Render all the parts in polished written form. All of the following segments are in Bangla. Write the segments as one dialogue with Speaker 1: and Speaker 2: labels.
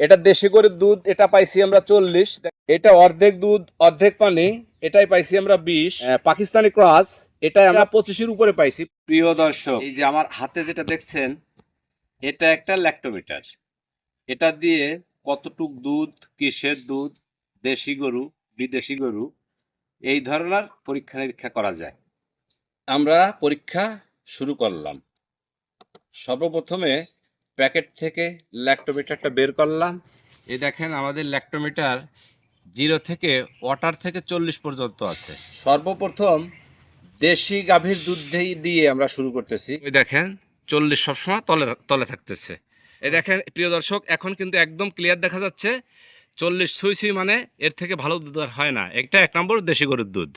Speaker 1: এটা দেশি গরুর দুধ, এটা পাইছি আমরা 40। এটা অর্ধেক দুধ অর্ধেক পানি, এটাই পাইছি আমরা 20। পাকিস্তানি ক্রস, এটাই আমরা 25-এর উপরে পাইছি। প্রিয় দর্শক, এই যে আমার হাতে যেটা দেখছেন, এটা একটা ল্যাক্টোমিটার। এটা দিয়ে কতটুক দুধ, কিসের দুধ, দেশি গরু, বিদেশি গরু, এই ধরনের পরীক্ষা নিরীক্ষা করা যায়। আমরা পরীক্ষা শুরু করলাম। সর্বপ্রথমে প্যাকেট থেকে ল্যাক্টোমিটারটা বের করলাম। এই দেখেন আমাদের ল্যাক্টোমিটার 0 থেকে ওয়াটার থেকে 40 পর্যন্ত আছে। সর্বপ্রথম দেশি গাভীর দুধ দিয়ে আমরা শুরু করতেছি। এই দেখেন 40 সবসময় তলে থাকতেছে। এই দেখেন প্রিয় দর্শক, এখন কিন্তু একদম ক্লিয়ার দেখা যাচ্ছে 40 ছুঁই মানে এর থেকে ভালো দুধ আর হয় না। এটা 1 নম্বর দেশি গরুর দুধ।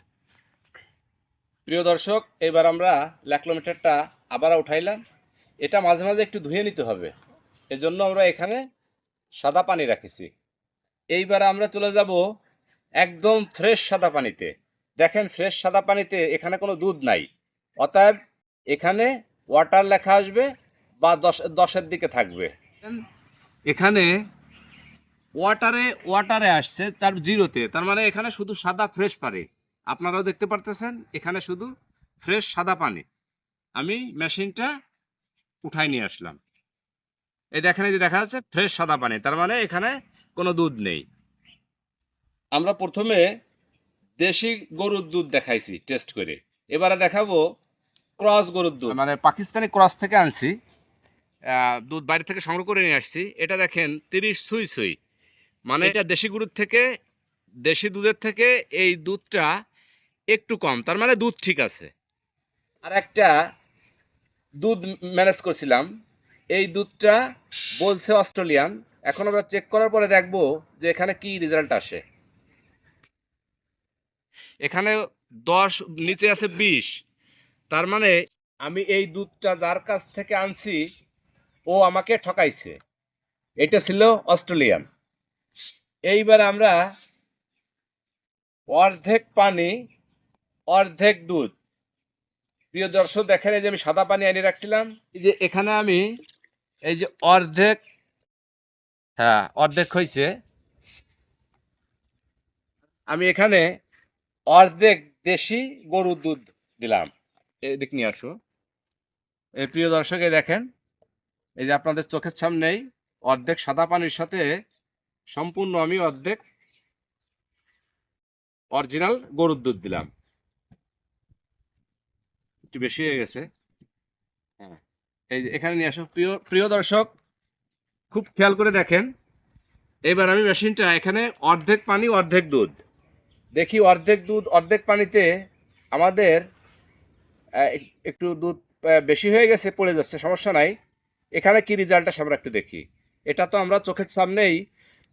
Speaker 1: প্রিয় দর্শক, এবার আমরা ল্যাক্টোমিটারটা আবার উঠাইলাম। এটা মাঝে মাঝে একটু ধুয়ে নিতে হবে, এজন্য আমরা এখানে সাদা পানি রাখিছি। এইবার আমরা চলে যাব একদম ফ্রেশ সাদা পানিতে। দেখেন ফ্রেশ সাদা পানিতে এখানে কোনো দুধ নাই, অতএব এখানে ওয়াটার লেখা আসবে বা 10-10-এর দিকে থাকবে। এখানে ওয়াটারে আসছে তার 0-তে, তার মানে এখানে শুধু সাদা ফ্রেশ পানি। আপনারাও দেখতে পারতেছেন এখানে শুধু ফ্রেশ সাদা পানি। আমি মেশিনটা উঠাই নিয়ে আসলাম। এই দেখেন, এই যে দেখা যাচ্ছে ফ্রেশ সাদা পানি, তার মানে এখানে কোনো দুধ নেই। আমরা প্রথমে দেশি গরুর দুধ দেখাইছি টেস্ট করে, এবারে দেখাবো ক্রস গরুর দুধ, মানে পাকিস্তানি ক্রস থেকে আনছি। দুধ বাইরে থেকে সংগ্রহ করে নিয়ে আসছি। এটা দেখেন 30 ছুঁই, মানে এটা দেশি গরুর থেকে, দেশি দুধের থেকে এই দুধটা একটু কম, তার মানে দুধ ঠিক আছে। আর একটা দুধ ম্যানেজ করছিলাম, এই দুধটা বলছে অস্ট্রেলিয়ান। এখন আমরা চেক করার পরে দেখব যে এখানে কি রেজাল্ট আসে। এখানে 10, নিচে আছে 20, তার মানে আমি এই দুধটা যার কাছ থেকে আনছি ও আমাকে ঠকাইছে। এটা ছিল অস্ট্রেলিয়ান। এইবার আমরা অর্ধেক পানি অর্ধেক দুধ। প্রিয় দর্শক দেখেন, এই যে আমি সাদা পানি এনে রাখছিলাম, এই যে এখানে আমি এই যে অর্ধেক, হ্যাঁ অর্ধেক হয়েছে, আমি এখানে অর্ধেক দেশি গরুর দুধ দিলাম। এদিক নিয়ে আসো। এই প্রিয় দর্শক, এই দেখেন, এই যে আপনাদের চোখের সামনেই অর্ধেক সাদা পানির সাথে সম্পূর্ণ আমি অর্ধেক অরিজিনাল গরুর দুধ দিলাম। একটু বেশি হয়ে গেছে। হ্যাঁ, এই যে এখানে নিয়ে আসো। প্রিয় প্রিয় দর্শক, খুব খেয়াল করে দেখেন। এবার আমি মেশিনটা এখানে অর্ধেক পানি অর্ধেক দুধ দেখি, অর্ধেক দুধ অর্ধেক পানিতে আমাদের একটু দুধ বেশি হয়ে গেছে, পড়ে যাচ্ছে, সমস্যা নাই। এখানে কি রেজাল্ট আসে আমরা একটু দেখি। এটা তো আমরা চোখের সামনেই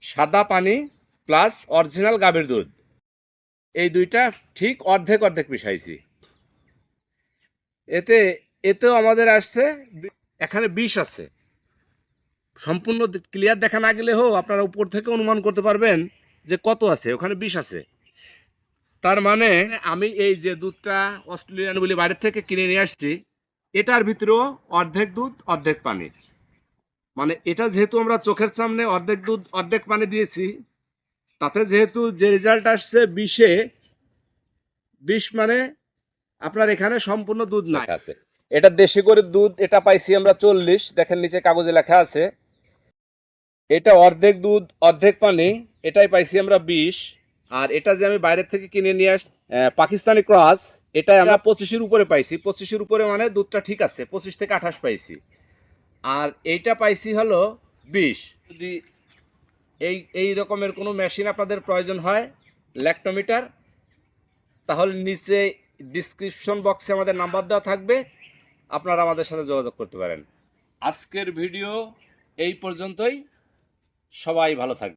Speaker 1: সাদা পানি প্লাস অরিজিনাল গাভীর দুধ, এই দুইটা ঠিক অর্ধেক অর্ধেক মিশাইছি। এতেও আমাদের আসছে, এখানে 20 আছে। সম্পূর্ণ ক্লিয়ার দেখা না গেলে হোক আপনারা উপর থেকে অনুমান করতে পারবেন যে কত আছে, ওখানে 20 আছে। তার মানে আমি এই যে দুধটা অস্ট্রেলিয়ান বলে বাইরে থেকে কিনে নিয়ে আসছি, এটার ভিতরেও অর্ধেক দুধ অর্ধেক পানি। মানে এটা যেহেতু আমরা চোখের সামনে অর্ধেক দুধ অর্ধেক পানি দিয়েছি, তাতে যেহেতু যে রেজাল্ট আসছে 20 মানে আপনার এখানে সম্পূর্ণ দুধ না আছে। এটা দেশি গরুর দুধ, এটা পাইছি আমরা 40। দেখেন নিচে কাগজে লেখা আছে। এটা অর্ধেক দুধ অর্ধেক পানি, এটাই পাইছি আমরা 20। আর এটা যে আমি বাইরে থেকে কিনে নিয়ে আসছি পাকিস্তানি ক্রস, এটাই আমরা 25-এর উপরে পাইছি। 25-এর উপরে মানে দুধটা ঠিক আছে, 25 থেকে 28 পাইছি। আর এইটা পাইছি হলো 20। যদি এই রকমের কোনো মেশিন আপনাদের প্রয়োজন হয়, ল্যাক্টোমিটার, তাহলে নিচে ডিসক্রিপশন বক্সে আমাদের নাম্বার দেওয়া থাকবে, আপনারা আমাদের সাথে যোগাযোগ করতে পারেন। আজকের ভিডিও এই পর্যন্তই। সবাই ভালো থাকবে।